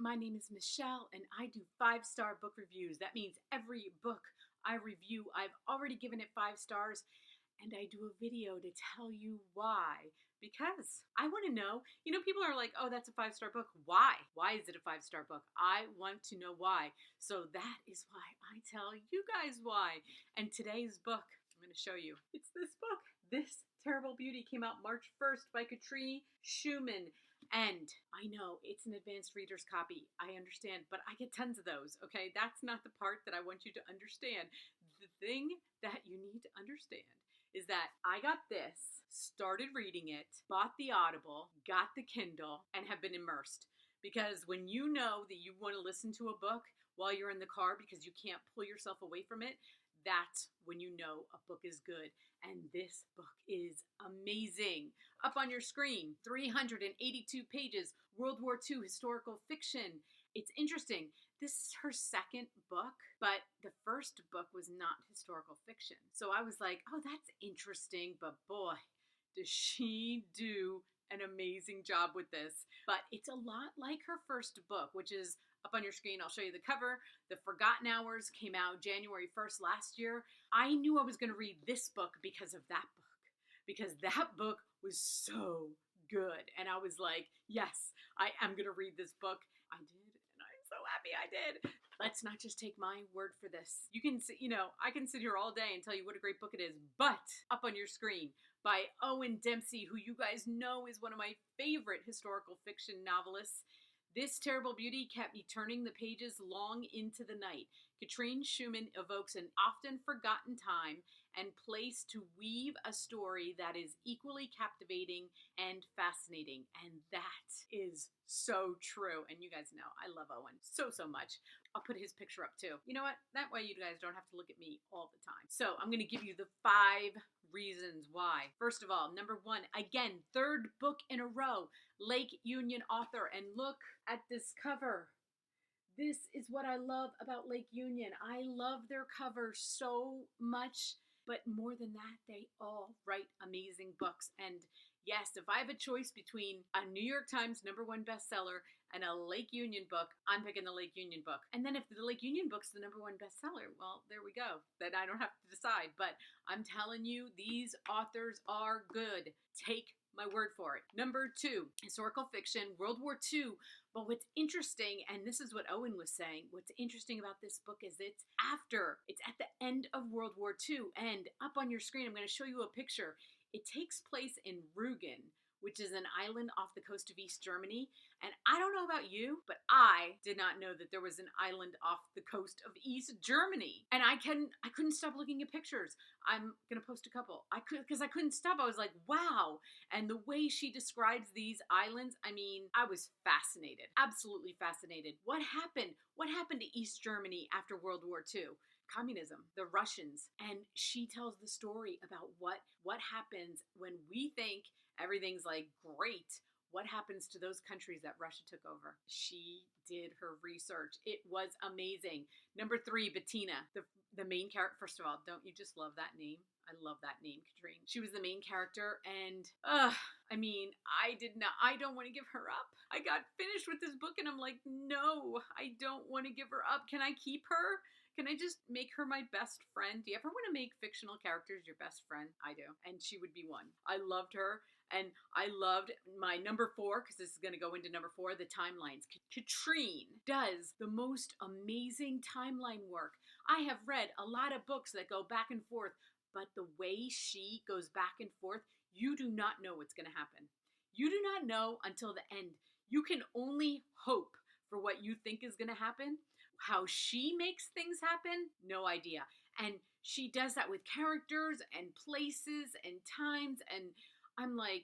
My name is Michelle and I do 5-star book reviews. That means every book I review, I've already given it 5 stars and I do a video to tell you why. Because I want to know, people are like, oh, that's a 5-star book. Why? Why is it a 5-star book? I want to know why. So that is why I tell you guys why. And today's book, I'm going to show you. It's this book. This Terrible Beauty came out March 1st by Katrine Schumann. And I know it's an advanced reader's copy. I understand, but I get tons of those, okay? That's not the part that I want you to understand. The thing that you need to understand is that I got this, started reading it, bought the Audible, got the Kindle, and have been immersed. Because when you know that you want to listen to a book while you're in the car because you can't pull yourself away from it, that's when you know a book is good. And this book is amazing. Up on your screen, 382 pages, World War II historical fiction. It's interesting. This is her second book, but the first book was not historical fiction. So I was like, oh, that's interesting, but boy, does she do an amazing job with this. But it's a lot like her first book, which is up on your screen. I'll show you the cover. The Forgotten Hours came out January 1st last year. I knew I was going to read this book because of that book, because that book was so good. And I was like, yes, I am going to read this book. I did, and I'm so happy I did. Let's not just take my word for this. You can see, I can sit here all day and tell you what a great book it is, but up on your screen by Owen Dempsey, who you guys know is one of my favorite historical fiction novelists. This Terrible Beauty kept me turning the pages long into the night. Katrine Schumann evokes an often forgotten time and place to weave a story that is equally captivating and fascinating. And that is so true. And you guys know, I love Owen so much. I'll put his picture up too. You know what? That way you guys don't have to look at me all the time. So I'm going to give you the 5 reasons why. First of all, number 1, again, 3rd book in a row, Lake Union author. And look at this cover. This is what I love about Lake Union. I love their cover so much, but more than that, they all write amazing books. And yes, if I have a choice between a New York Times #1 bestseller and a Lake Union book, I'm picking the Lake Union book. And then if the Lake Union book's the #1 bestseller, well, there we go. Then I don't have to decide. But I'm telling you, these authors are good. Take my word for it. Number 2, historical fiction, World War II. But what's interesting, and this is what Owen was saying, what's interesting about this book is it's at the end of World War II. And up on your screen, I'm going to show you a picture. It takes place in Rügen, which is an island off the coast of East Germany. And I don't know about you, but I did not know that there was an island off the coast of East Germany. And I couldn't stop looking at pictures. I'm going to post a couple. Because I couldn't stop. I was like, wow. And the way she describes these islands, I mean, I was fascinated. Absolutely fascinated. What happened? What happened to East Germany after World War II? Communism, the Russians. And she tells the story about what happens when we think everything's like great. What happens to those countries that Russia took over? She did her research. It was amazing. Number 3, Bettina, the main character. First of all, don't you just love that name? I love that name, Katrine. She was the main character, and I mean, I don't want to give her up. I got finished with this book and I'm like, no, I don't want to give her up. Can I keep her? Can I just make her my best friend? Do you ever want to make fictional characters your best friend? I do. And she would be one. I loved her. And I loved my number 4, because this is going to go into number 4, the timelines. Katrine does the most amazing timeline work. I have read a lot of books that go back and forth, but the way she goes back and forth, you do not know what's going to happen. You do not know until the end. You can only hope for what you think is going to happen. How she makes things happen, no idea. And she does that with characters and places and times. And I'm like,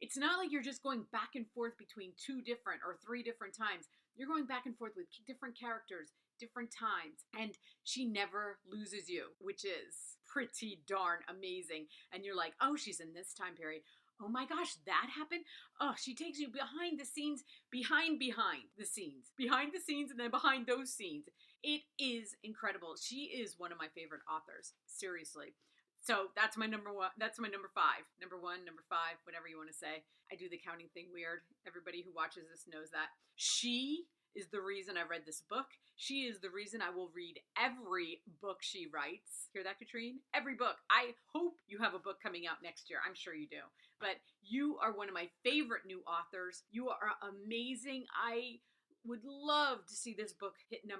it's not like you're just going back and forth between 2 different or 3 different times. You're going back and forth with different characters, different times. And she never loses you, which is pretty darn amazing. And you're like, oh, she's in this time period. Oh my gosh, that happened? Oh, she takes you behind the scenes, behind the scenes, and then behind those scenes. It is incredible. She is one of my favorite authors, seriously. So that's my number 1. That's my number 5. Number 1, number 5, whatever you want to say. I do the counting thing weird. Everybody who watches this knows that. She is the reason I read this book. She is the reason I will read every book she writes. Hear that, Katrine? Every book. I hope you have a book coming out next year. I'm sure you do. But you are one of my favorite new authors. You are amazing. I would love to see this book hit #1.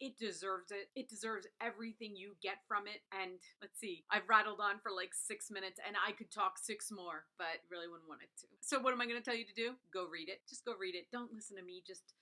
It deserves it. It deserves everything you get from it. And let's see, I've rattled on for like 6 minutes and I could talk 6 more, but really wouldn't want it to. So what am I going to tell you to do? Go read it. Just go read it. Don't listen to me. Just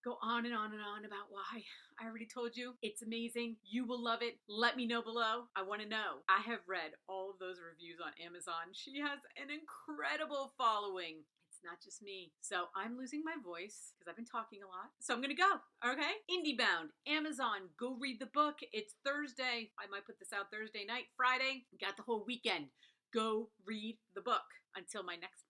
go on and on and on about why. I already told you. It's amazing. You will love it. Let me know below. I want to know. I have read all of those reviews on Amazon. She has an incredible following. It's not just me. So I'm losing my voice because I've been talking a lot. So I'm going to go. Okay? IndieBound, Amazon. Go read the book. It's Thursday. I might put this out Thursday night, Friday. Got the whole weekend. Go read the book. Until my next